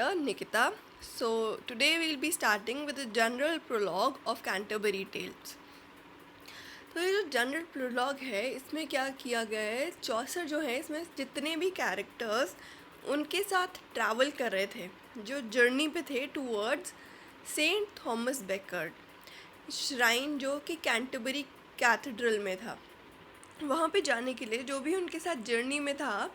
Nikita. So today we'll be starting with the general prologue of Canterbury Tales. तो ये जो general prologue है इसमें क्या किया गया है, चौसर जो है इसमें जितने भी कैरेक्टर्स उनके साथ ट्रैवल कर रहे थे, जो जर्नी पे थे टूवर्ड्स सेंट थॉमस बेकर्ड श्राइन जो कि कैंटरबरी कैथेड्रल में था, वहाँ पे जाने के लिए जो भी उनके साथ जर्नी में था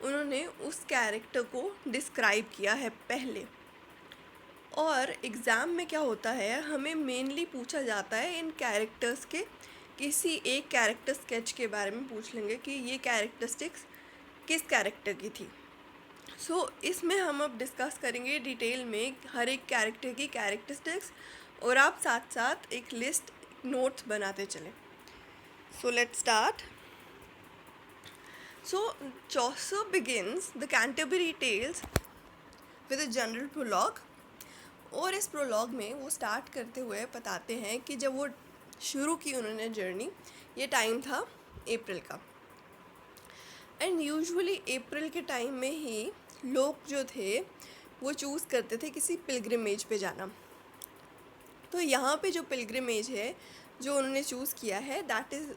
उन्होंने उस कैरेक्टर को डिस्क्राइब किया है पहले। और एग्ज़ाम में क्या होता है, हमें मेनली पूछा जाता है इन कैरेक्टर्स के किसी एक कैरेक्टर स्केच के बारे में पूछ लेंगे कि ये कैरेक्टरिस्टिक्स किस कैरेक्टर की थी। इसमें हम अब डिस्कस करेंगे डिटेल में हर एक कैरेक्टर की कैरेक्टरिस्टिक्स, और आप साथ साथ एक लिस्ट नोट्स बनाते चलें। Let's start. Chaucer begins the Canterbury Tales with a general prologue, और इस प्रोलॉग में वो स्टार्ट करते हुए बताते हैं कि जब वो शुरू की उन्होंने जर्नी, ये टाइम था अप्रैल का, एंड यूजुअली अप्रैल के टाइम में ही लोग जो थे वो चूज़ करते थे किसी पिलग्रिमेज पे जाना। तो यहाँ पे जो पिलग्रिमेज है जो उन्होंने चूज़ किया है, that is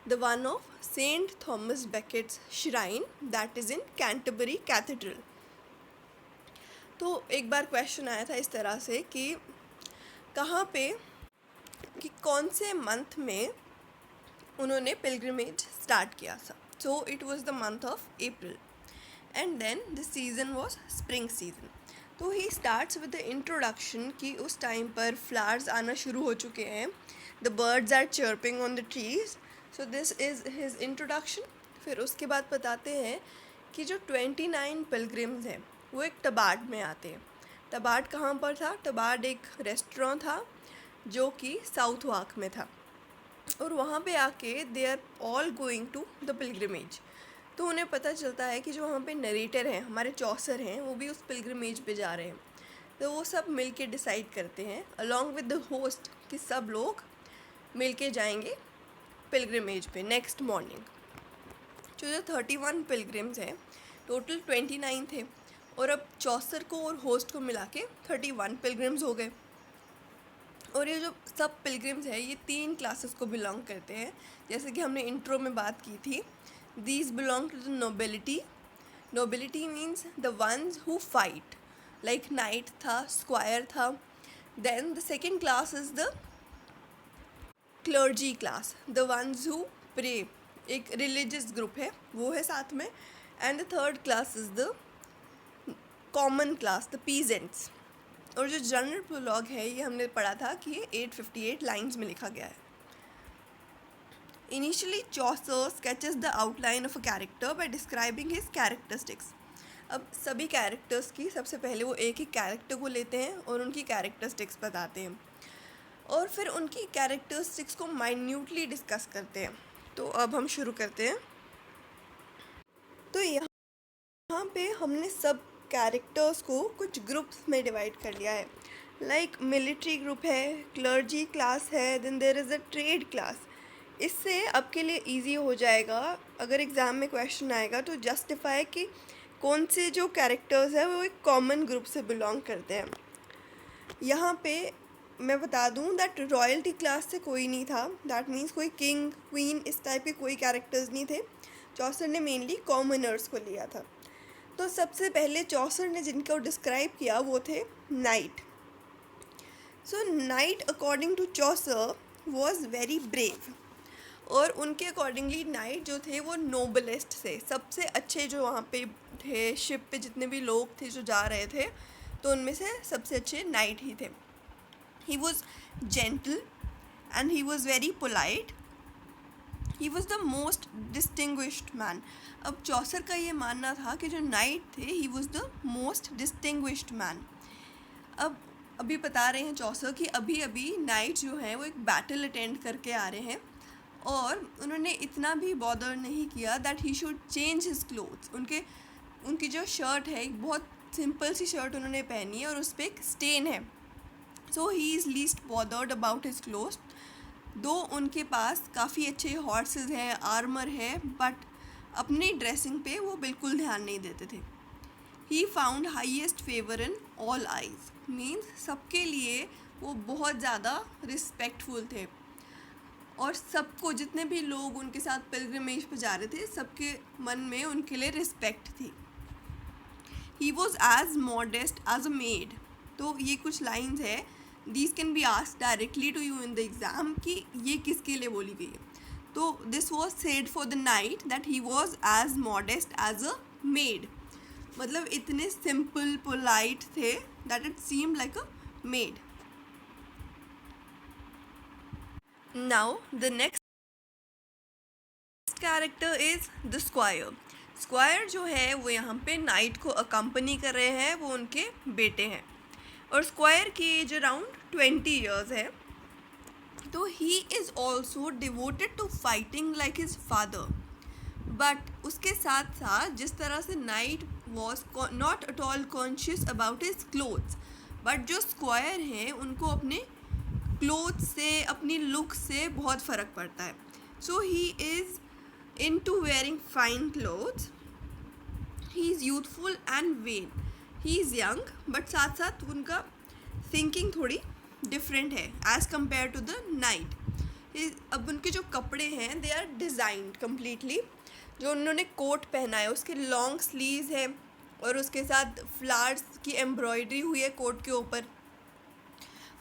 the one of saint Thomas Becket's shrine that is in Canterbury Cathedral. तो एक बार क्वेश्चन आया था इस तरह से कि कहाँ पे कि कौन से मंथ में उन्होंने पिलग्रिमेज स्टार्ट किया था। So it was the month of April, and then the season was spring season. तो he starts with the introduction कि उस टाइम पर फ्लावर्स आना शुरू हो चुके हैं, the birds are chirping on the trees. So this is his introduction. फिर उसके बाद बताते हैं कि जो 29 पिलग्रिम्स हैं वो एक टबार्ड में आते हैं। टबार्ड कहाँ पर था? टबार्ड एक रेस्टोरेंट था जो कि साउथ वाक में था, और वहाँ पे आके they are all going to the pilgrimage. तो उन्हें पता चलता है कि जो वहाँ पे नरेटर हैं, हमारे चौसर हैं, वो भी उस पिलग्रिमेज पे जा रहे हैं। तो वो सब मिल के डिसाइड करते हैं अलॉन्ग विद द होस्ट कि सब लोग मिल के जाएंगे पिलग्रिमेज पे नेक्स्ट मॉर्निंग। जो 31 पिलग्रिम्स हैं, टोटल 29 थे, और अब चौसर को और होस्ट को मिला के 31 पिलग्रिम्स हो गए। और ये जो सब पिलग्रिम्स है ये 3 क्लासेस को बिलोंग करते हैं, जैसे कि हमने इंट्रो में बात की थी। These belong to the nobility. Nobility means the ones who fight, like knight था, स्क्वायर था। Then the second class is the clergy class, the ones who pray, एक रिलीजियस ग्रुप है वो है साथ में। And the third class is the common class, the peasants. और जो जनरल प्रोलॉग है ये हमने पढ़ा था कि ये 858 लाइन्स में लिखा गया है। Initially Chaucer sketches the outline of a character bye describing his characteristics. अब सभी कैरेक्टर्स की सबसे पहले वो एक एक कैरेक्टर को लेते हैं और उनकी कैरेक्टरिस्टिक्स बताते हैं, और फिर उनकी कैरेक्टरिस्टिक्स को माइन्यूटली डिस्कस करते हैं। तो अब हम शुरू करते हैं। तो यहाँ पे हमने सब कैरेक्टर्स को कुछ ग्रुप्स में डिवाइड कर लिया है, लाइक मिलिट्री ग्रुप है, क्लर्जी क्लास है, then there is a trade class. इससे आपके लिए इजी हो जाएगा अगर एग्ज़ाम में क्वेश्चन आएगा तो जस्टिफाई कि कौन से जो कैरेक्टर्स है वो एक कॉमन ग्रुप से बिलोंग करते हैं। यहाँ पे मैं बता दूँ दैट रॉयल्टी क्लास से कोई नहीं था, दैट मीन्स कोई किंग क्वीन इस टाइप के कोई कैरेक्टर्स नहीं थे। चौसर ने मेनली कॉमनर्स को लिया था। तो सबसे पहले चौसर ने जिनको डिस्क्राइब किया वो थे knight. So knight according to Chaucer was very brave, और उनके अकॉर्डिंगली नाइट जो थे वो नोबलेस्ट थे, सबसे अच्छे जो वहाँ पे थे, शिप पे जितने भी लोग थे जो जा रहे थे तो उनमें से सबसे अच्छे नाइट ही थे। He was gentle and he was very polite, he was the most distinguished man. अब चौसर का ये मानना था कि जो नाइट थे he was the most distinguished man. अब अभी बता रहे हैं चौसर कि अभी अभी नाइट जो है वो एक बैटल अटेंड करके आ रहे हैं, और उन्होंने इतना भी बॉदर नहीं किया that he should change his clothes. उनकी जो शर्ट है एक बहुत सिंपल सी शर्ट उन्होंने पहनी है और उस पर एक स्टेन है। So he is least bothered about his clothes. Though उनके पास काफ़ी अच्छे हॉर्सेस हैं, आर्मर है, बट अपनी ड्रेसिंग पे वो बिल्कुल ध्यान नहीं देते थे। He found highest favour in all eyes, means सबके लिए वो बहुत ज़्यादा रिस्पेक्टफुल थे और सबको, जितने भी लोग उनके साथ पिलग्रिमेज पर जा रहे थे, सबके मन में उनके लिए रिस्पेक्ट थी. He was as modest as a maid. तो ये कुछ लाइन्स है, these can be asked directly to you in the exam कि ये किसके लिए बोली गई है. तो this was said for the knight that he was as modest as a maid. मतलब इतने सिंपल पोलाइट थे that it seemed like a maid. Now the next character is the squire. Squire जो है वो यहाँ पे नाइट को accompany कर रहे हैं, वो उनके बेटे हैं और स्क्वायर की एज अराउंड 20 ईयर्स है. तो he is also devoted to fighting like his father. But उसके साथ साथ जिस तरह से knight was not at all conscious about his clothes, but जो स्क्वायर हैं उनको अपने क्लोथ से, अपनी लुक से बहुत फ़र्क पड़ता है. So he is into wearing fine clothes. He is youthful and vain. He is young, but साथ साथ उनका thinking थोड़ी different है as compared to the night. अब उनके जो कपड़े हैं they are designed completely. जो उन्होंने कोट पहना है उसके लॉन्ग स्लीव्स है और उसके साथ फ्लावर्स की एम्ब्रॉयडरी हुई है कोट के ऊपर.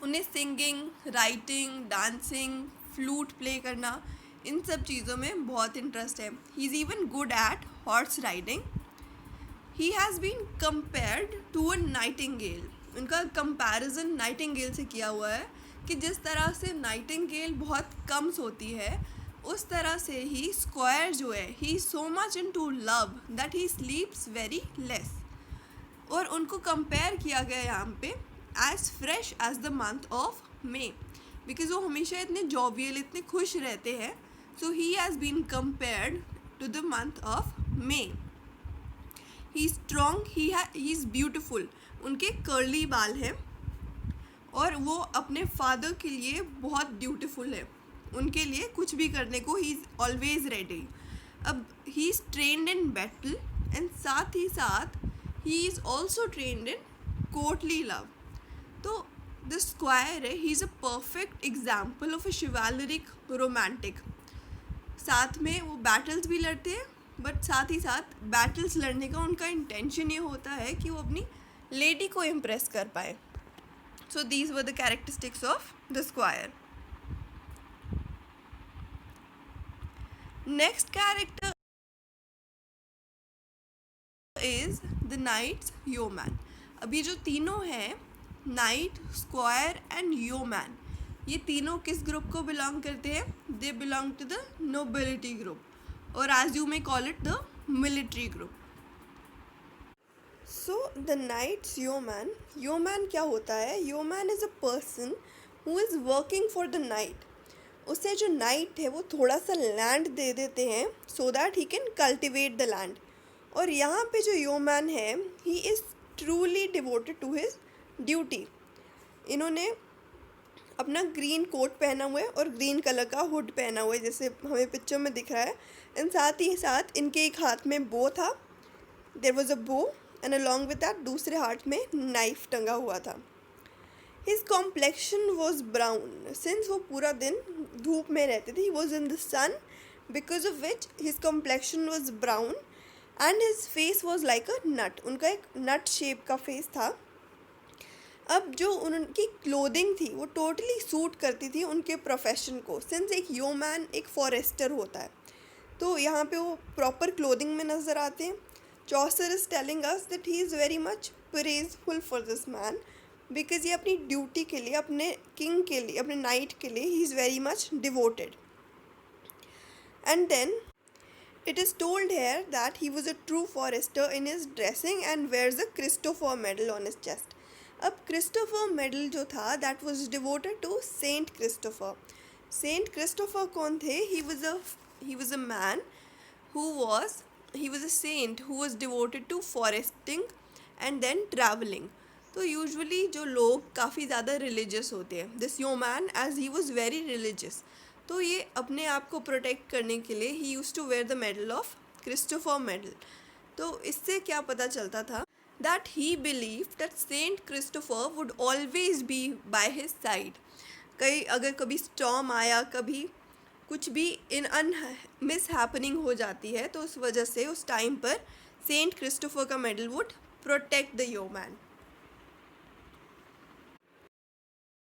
उन्हें singing, writing, dancing, flute play करना, इन सब चीज़ों में बहुत इंटरेस्ट है. He is even good at horse riding. He has been compared to a nightingale. उनका कंपैरिजन नाइटिंगेल से किया हुआ है कि जिस तरह से नाइटिंगेल बहुत कम सोती है, उस तरह से ही स्क्वायर जो है, he is so much into love that he sleeps very less. और उनको कंपेयर किया गया यहाँ पे as fresh as the month of May, because वो हमेशा इतने जॉवियल, इतने खुश रहते हैं. So he has been compared to the month of May. He is strong. He is beautiful. उनके कर्ली बाल हैं और वो अपने फादर के लिए बहुत ब्यूटीफुल है. उनके लिए कुछ भी करने को ही इज़ ऑलवेज रेडी. अब he is trained in battle and साथ ही साथ he is also trained in courtly love. तो द स्क्वायर है, he is a perfect example of a chivalric romantic. साथ में वो बैटल्स भी लड़ते हैं, बट साथ ही साथ बैटल्स लड़ने का उनका इंटेंशन ये होता है कि वो अपनी लेडी को इम्प्रेस कर पाए. So these were the characteristics of the squire. Next character is the knight's yeoman. अभी जो तीनों हैं, नाइट, स्क्वायर एंड योमैन, ये तीनों किस ग्रुप को बिलोंग करते हैं? They belong to the nobility group और as you may call it the military group. So the knight's yeoman. Yeoman क्या होता है? Yeoman is a person who is working for the knight. उसे जो night है वो थोड़ा सा लैंड दे देते हैं so that he can cultivate the land. और यहाँ पे जो योमैन है, he is truly devoted to his duty. इन्होंने अपना ग्रीन कोट पहना हुआ है और ग्रीन कलर का हुड पहना हुआ है, जैसे हमें पिक्चर में दिख रहा है. एंड साथ ही साथ इनके एक हाथ में बो था, देयर वाज अ बो, एंड अलॉन्ग विद दैट दूसरे हाथ में नाइफ टंगा हुआ था. His complexion was brown. Since वो पूरा दिन धूप में रहते थे, he was in the sun, because of which his complexion was brown and his face was like a nut. उनका एक नट शेप का फेस था. अब जो उनकी क्लोथिंग थी वो टोटली सूट करती थी उनके प्रोफेशन को. सिंस एक योमैन एक फॉरेस्टर होता है, तो यहाँ पे वो प्रॉपर क्लोथिंग में नज़र आते हैं. Chaucer is telling us that he is very much praiseful for this man, because ये अपनी ड्यूटी के लिए, अपने किंग के लिए, अपने नाइट के लिए he is very much devoted. And then it is told here that he was a true forester in his dressing and wears a Christopher medal on his chest. अब Christopher medal जो था that was devoted to saint Christopher. Saint Christopher कौन थे? He was a man who was a saint who was devoted to foresting and then travelling. तो usually जो लोग काफ़ी ज़्यादा रिलीजियस होते हैं, this yeoman as he was very religious, तो ये अपने आप को प्रोटेक्ट करने के लिए he used to wear the medal of Christopher medal. तो इससे क्या पता चलता था that he believed that Saint Christopher would always be by his side. कई अगर कभी स्टॉर्म आया, कभी कुछ भी इन अन मिस हैपनिंग हो जाती है, तो उस वजह से उस टाइम पर सेंट क्रिस्टोफर का मेडल वुड प्रोटेक्ट द योमैन.